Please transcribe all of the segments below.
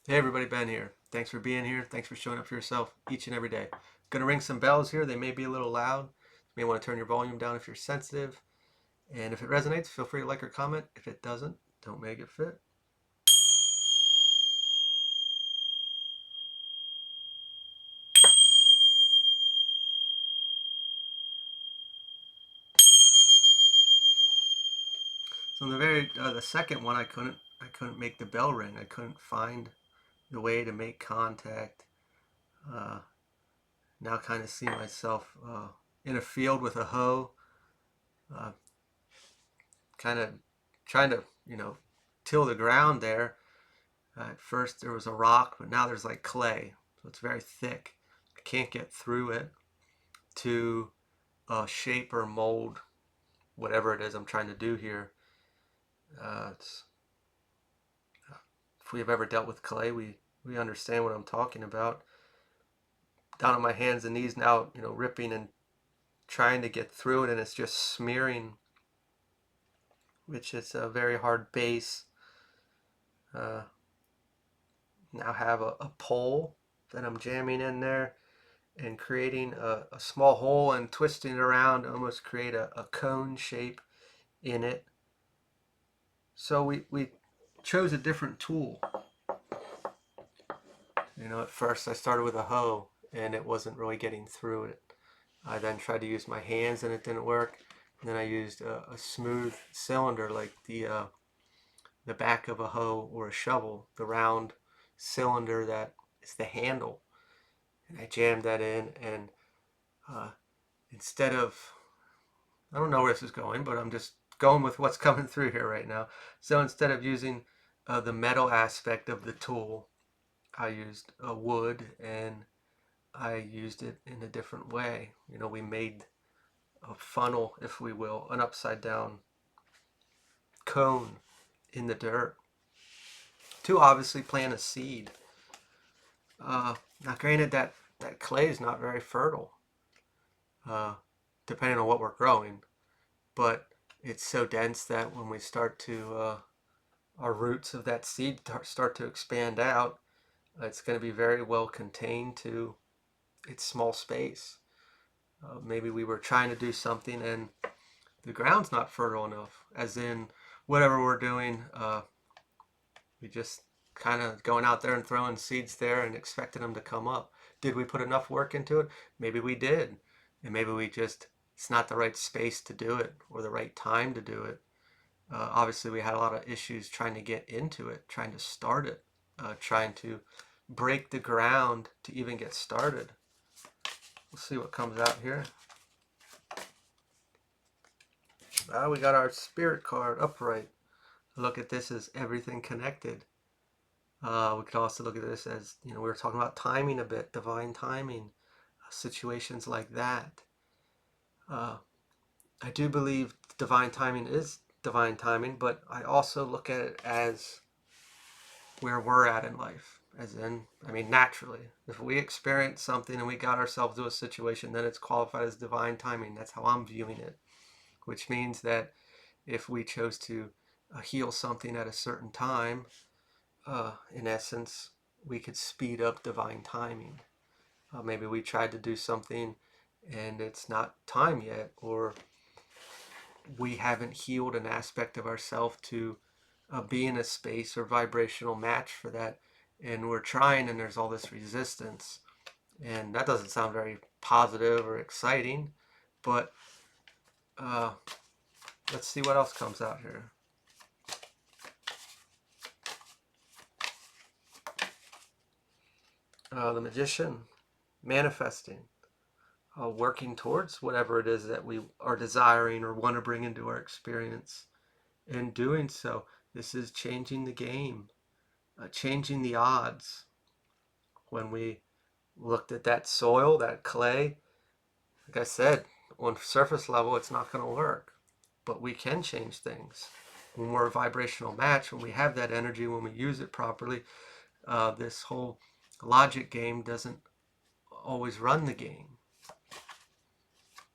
Hey everybody, Ben here. Thanks for being here. Thanks for showing up for yourself each and every day. Gonna ring some bells here. They may be a little loud. You may want to turn your volume down if you're sensitive. And if it resonates, feel free to like or comment. If it doesn't, don't make it fit. So in the second one, I couldn't make the bell ring. I couldn't find the way to make contact. Uh, Now kind of see myself in a field with a hoe, uh, kind of trying to till the ground there. At first there was a rock, but now there's like clay, so it's very thick. I can't get through it to shape or mold whatever it is I'm trying to do here. It's, if we've ever dealt with clay, we understand what I'm talking about. Down on my hands and knees now, ripping and trying to get through it, and it's just smearing, which is a very hard base. Uh, Now have a pole that I'm jamming in there and creating a small hole and twisting it around to almost create a cone shape in it. So we chose a different tool. At first I started with a hoe and it wasn't really getting through it. I then tried to use my hands and it didn't work. And then I used a smooth cylinder like the back of a hoe or a shovel, the round cylinder that is the handle. And I jammed that in, and uh, instead of, I don't know where this is going, but I'm just going with what's coming through here right now. So instead of using the metal aspect of the tool, I used wood, and I used it in a different way. We made a funnel, if we will, an upside down cone in the dirt to obviously plant a seed. Now, granted, that clay is not very fertile, uh, depending on what we're growing, but it's so dense that when we start to our roots of that seed start to expand out, it's going to be very well contained to its small space. Maybe we were trying to do something and the ground's not fertile enough, as in whatever we're doing, we just kind of going out there and throwing seeds there and expecting them to come up. Did we put enough work into it? Maybe we did. And maybe it's not the right space to do it or the right time to do it. Obviously, we had a lot of issues trying to get into it, trying to start it, trying to break the ground to even get started. We'll see what comes out here. We got our spirit card upright. Look at this as everything connected. We could also look at this as, we were talking about timing a bit, divine timing, situations like that. Uh, I do believe divine timing is divine timing, but I also look at it as where we're at in life. As in, I mean, naturally, if we experience something and we got ourselves to a situation, then it's qualified as divine timing. That's how I'm viewing it, which means that if we chose to heal something at a certain time, in essence, we could speed up divine timing. Maybe we tried to do something and it's not time yet, or we haven't healed an aspect of ourselves to be in a space or vibrational match for that, and we're trying and there's all this resistance, and that doesn't sound very positive or exciting, but uh, let's see what else comes out here. The Magician, manifesting, working towards whatever it is that we are desiring or want to bring into our experience. In doing so, this is changing the game, changing the odds. When we looked at that soil, that clay, like I said, on surface level, it's not going to work. But we can change things. When we're a vibrational match, when we have that energy, when we use it properly, this whole logic game doesn't always run the game.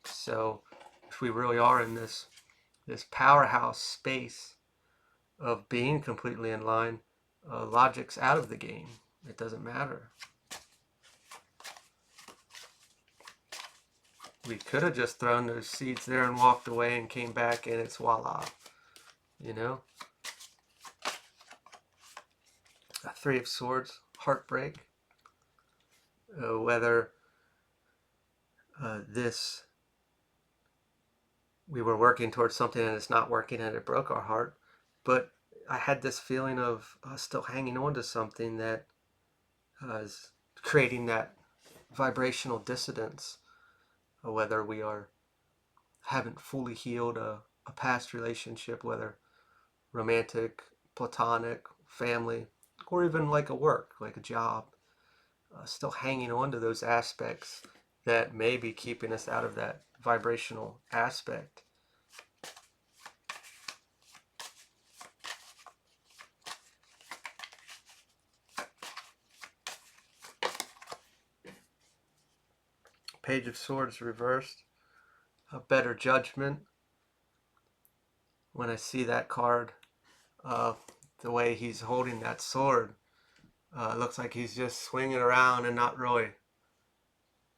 So if we really are in this powerhouse space of being completely in line, Logic's out of the game. It doesn't matter. We could have just thrown those seeds there and walked away and came back and it's voila. You know? A Three of Swords, heartbreak. Whether this, we were working towards something and it's not working and it broke our heart. But I had this feeling of still hanging on to something that is creating that vibrational dissonance. Whether we haven't fully healed a past relationship, whether romantic, platonic, family, or even like a work, like a job, still hanging on to those aspects that may be keeping us out of that vibrational aspect. Page of Swords reversed, a better judgment. When I see that card, the way he's holding that sword, it looks like he's just swinging around and not really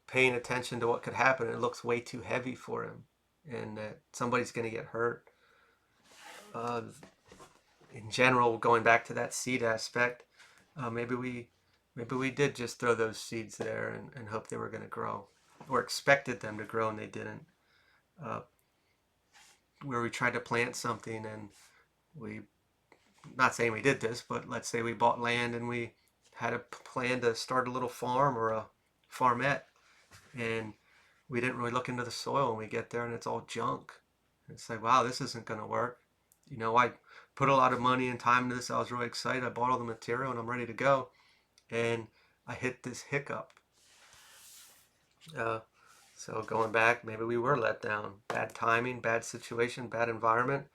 paying attention to what could happen. It looks way too heavy for him, and that somebody's going to get hurt. In general, going back to that seed aspect, maybe we did just throw those seeds there and hope they were going to grow, or expected them to grow and they didn't. Where we tried to plant something and we, not saying we did this, but let's say we bought land and we had a plan to start a little farm or a farmette, and we didn't really look into the soil, and we get there and it's all junk. And it's like, wow, this isn't going to work. You know, I put a lot of money and time into this. I was really excited. I bought all the material and I'm ready to go. And I hit this hiccup. So going back, maybe we were let down. Bad timing, bad situation, bad environment.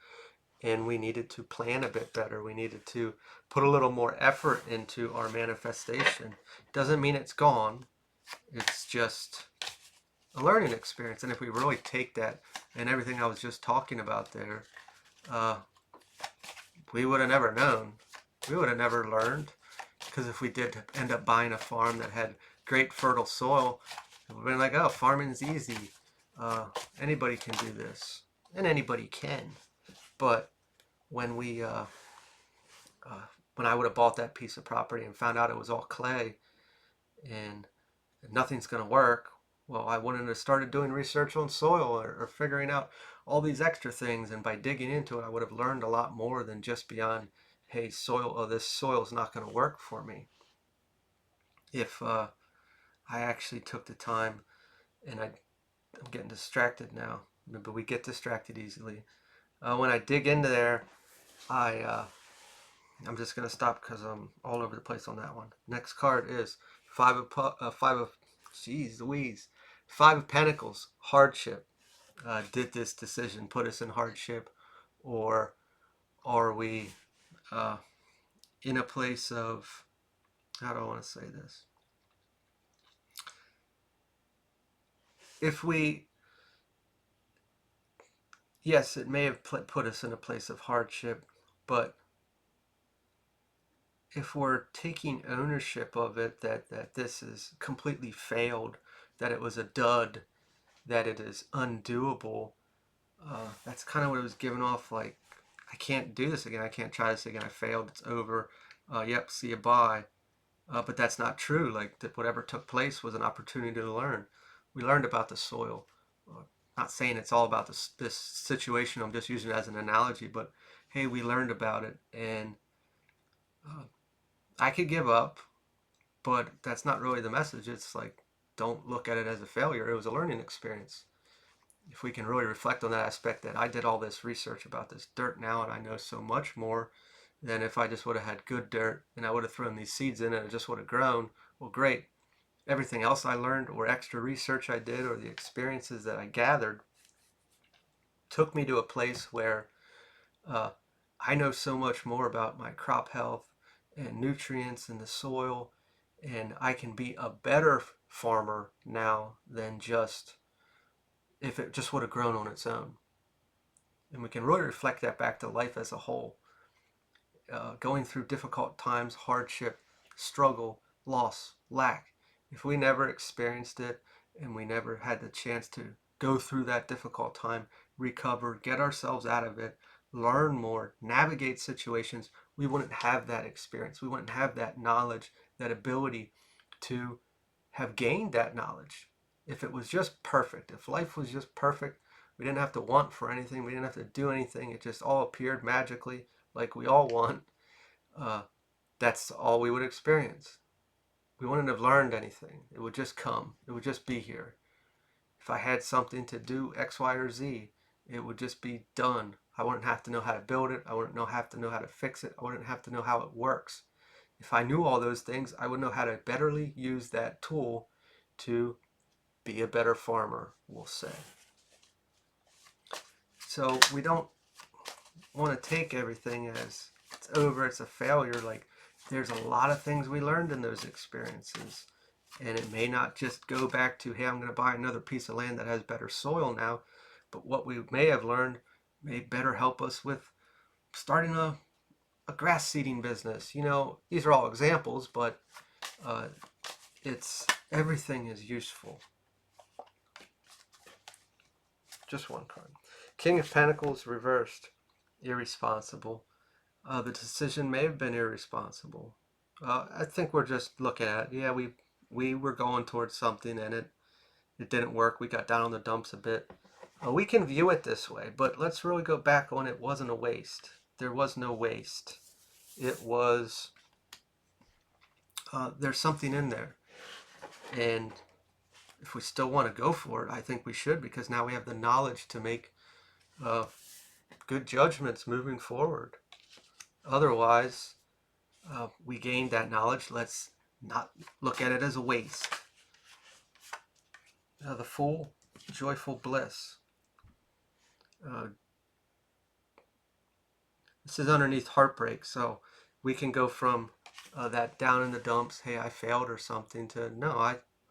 And we needed to plan a bit better. We needed to put a little more effort into our manifestation. Doesn't mean it's gone. It's just a learning experience. And if we really take that and everything I was just talking about there, we would have never known. We would have never learned. Because if we did end up buying a farm that had great fertile soil, it would have been like, oh, farming's easy. Anybody can do this. And anybody can. But when when I would have bought that piece of property and found out it was all clay and nothing's going to work, well, I wouldn't have started doing research on soil or figuring out all these extra things. And by digging into it, I would have learned a lot more than just beyond, hey, this soil's not going to work for me. If I actually took the time, and I'm getting distracted now, but we get distracted easily. When I dig into there, I'm just going to stop because I'm all over the place on that one. Next card is Five of Pentacles, hardship. Did this decision put us in hardship, or are we in a place of, how do I want to say this? Yes, it may have put us in a place of hardship, but if we're taking ownership of it, that this is completely failed, that it was a dud, that it is undoable, that's kind of what it was given off, like, I can't do this again, I can't try this again, I failed, it's over, yep, see you, bye. But that's not true. Like, whatever took place was an opportunity to learn. We learned about the soil. Not saying it's all about this situation, I'm just using it as an analogy, but hey, we learned about it, and I could give up, but that's not really the message. It's like, don't look at it as a failure. It was a learning experience. If we can really reflect on that aspect, that I did all this research about this dirt now and I know so much more than if I just would have had good dirt and I would have thrown these seeds in and it just would have grown. Well, great. Everything else I learned, or extra research I did, or the experiences that I gathered took me to a place where I know so much more about my crop health and nutrients in the soil, and I can be a better farmer now than just if it just would have grown on its own. And we can really reflect that back to life as a whole. going through difficult times, hardship, struggle, loss, lack, if we never experienced it and we never had the chance to go through that difficult time, recover, get ourselves out of it, learn more, navigate situations, we wouldn't have that experience. We wouldn't have that knowledge, that ability to have gained that knowledge. If it was just perfect, if life was just perfect, we didn't have to want for anything, we didn't have to do anything, it just all appeared magically like we all want, that's all we would experience. We wouldn't have learned anything. It would just come. It would just be here. If I had something to do X, Y, or Z, it would just be done. I wouldn't have to know how to build it. I wouldn't have to know how to fix it. I wouldn't have to know how it works. If I knew all those things, I would know how to betterly use that tool to be a better farmer, we'll say. So we don't want to take everything as it's over, it's a failure. Like, there's a lot of things we learned in those experiences. And it may not just go back to, hey, I'm going to buy another piece of land that has better soil now. But what we may have learned may better help us with starting a grass seeding business. You know, these are all examples, but it's everything is useful. Just one card. King of Pentacles reversed. Irresponsible. The decision may have been irresponsible. I think we're just looking at, yeah, we were going towards something and it didn't work. We got down on the dumps a bit. We can view it this way, but let's really go back on it wasn't a waste. There was no waste. It was, there's something in there. And if we still want to go for it, I think we should, because now we have the knowledge to make good judgments moving forward. Otherwise, we gained that knowledge. Let's not look at it as a waste. The Fool, joyful bliss. This is underneath heartbreak, so we can go from that down in the dumps, hey, I failed or something, to no,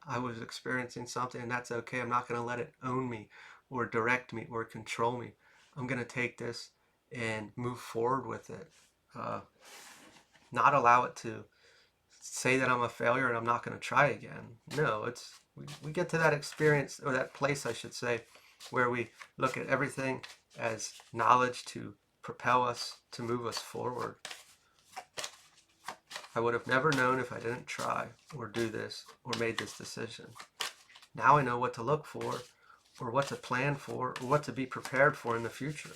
I was experiencing something and that's okay. I'm not going to let it own me or direct me or control me. I'm going to take this and move forward with it. Not allow it to say that I'm a failure and I'm not going to try again. No, it's we get to that experience, or that place, I should say, where we look at everything as knowledge to propel us, to move us forward. I would have never known if I didn't try or do this or made this decision. Now I know what to look for, or what to plan for, or what to be prepared for in the future.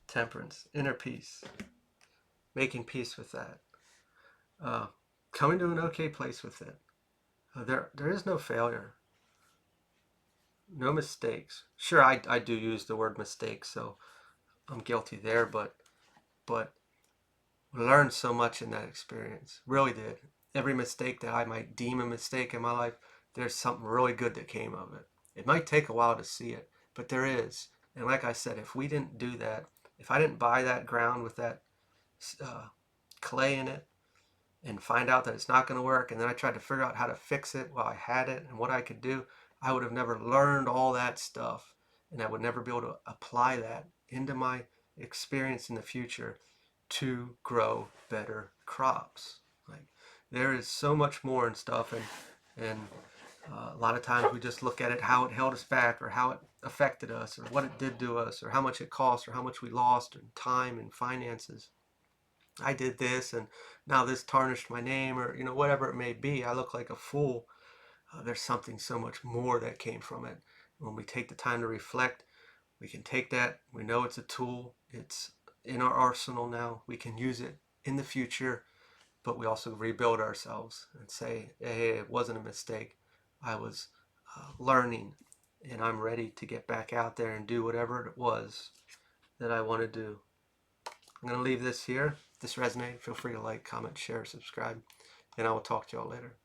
Temperance, inner peace, making peace with that, coming to an okay place with it. There is no failure, no mistakes. Sure, I do use the word mistake, so I'm guilty there, but learned so much in that experience. Really did. Every mistake that I might deem a mistake in my life, there's something really good that came of it. It might take a while to see it, but there is. And like I said, if we didn't do that, if I didn't buy that ground with that clay in it and find out that it's not going to work, and then I tried to figure out how to fix it while I had it and what I could do, I would have never learned all that stuff, and I would never be able to apply that into my experience in the future to grow better crops. Like, there is so much more and stuff, and a lot of times we just look at it, how it held us back, or how it affected us, or what it did to us, or how much it cost, or how much we lost in time and finances. I did this, and now this tarnished my name, or whatever it may be. I look like a fool. There's something so much more that came from it. When we take the time to reflect, we can take that. We know it's a tool. It's in our arsenal now. We can use it in the future, but we also rebuild ourselves and say, hey, it wasn't a mistake. I was learning, and I'm ready to get back out there and do whatever it was that I want to do. I'm going to leave this here. If this resonated, feel free to like, comment, share, subscribe, and I will talk to y'all later.